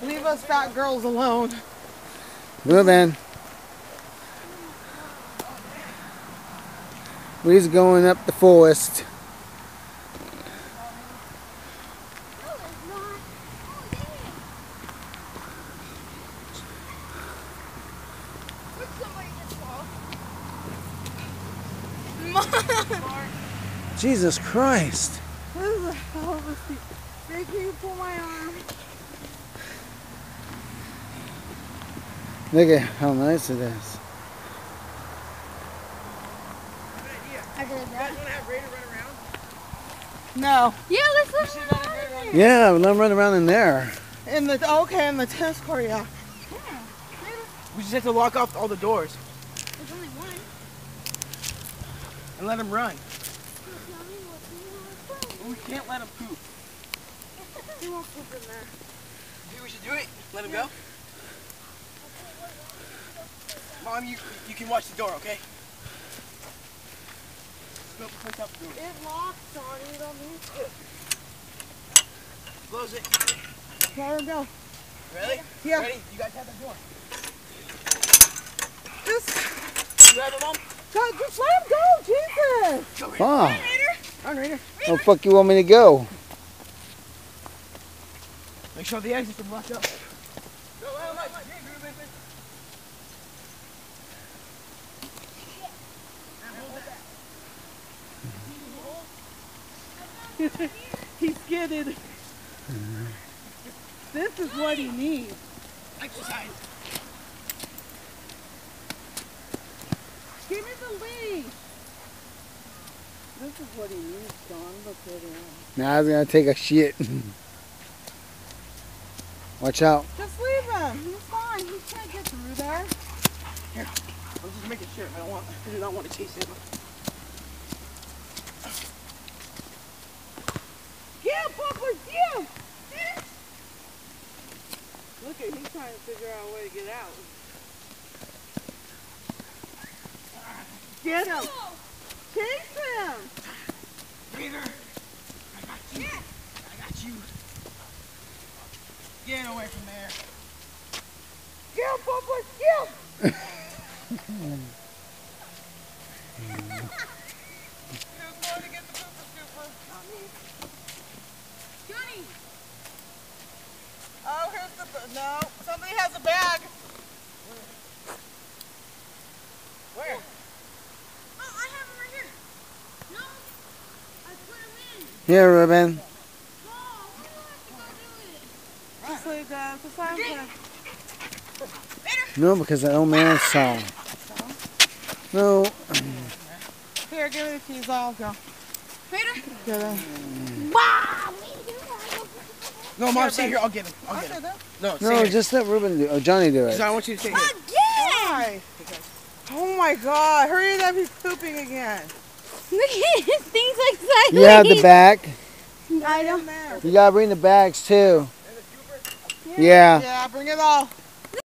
Leave us fat girls alone. Ruben. We're going up the forest. Jesus Christ. This is a hell of a seat. Hey, can you pull my arm? Look at how nice it is. I did that. You guys want to have Raider run around? No. Yeah, let's let him run. Yeah, let them run around in there. In the tennis court, yeah. We just have to lock off all the doors There's only one. and let him run. We can't let him poop. He won't poop in there. Maybe we should do it. Let him go. Mom, you can watch the door, okay? Go push up the door. It locks, Johnny. You don't need to. Close it. Let him go. Ready? Yeah. Ready? You guys have the door. Just, You have it, Mom? God, just let him go, Jesus. Go, Raider. Ah, Run, Raider. where the fuck you want me to go? Make sure the exits are blocked up. Go, He's skidded. This is what he needs. Exercise. Give me the lead. This is what he needs, Don. Look at him. Now I was gonna take a shit. Watch out. Just leave him. He's fine. He can't get through there. Here, I'm just making sure. I do not want to chase him. Yeah, Papa, yeah. Look at, he's trying to figure out a way to get out. Get him. Chase him. Raider, I got you. I got you. Get away from there. Yeah, Papa, yeah. Who's going to get the pooper scooper? Not me. Johnny. Oh, here's the... No, somebody has a bag. Where? Oh, I have him right here. No, I put him in. Here, Ruben. Oh, you have to go do it. Just leave that. Just let him No, because the old man saw. No. Here, give me the keys. I'll go. Raider. Get him. Wow. No, Mom, stay here. I'll get him. I'll get him. No, stay No, here. just let Ruben do. Oh, Johnny do it. I want you to stay here. Again. Why? Oh my God! Hurry up! He's pooping again. Look at his things like that. You have the bag. I don't. There. You gotta bring the bags too. Yeah. Yeah, bring it all.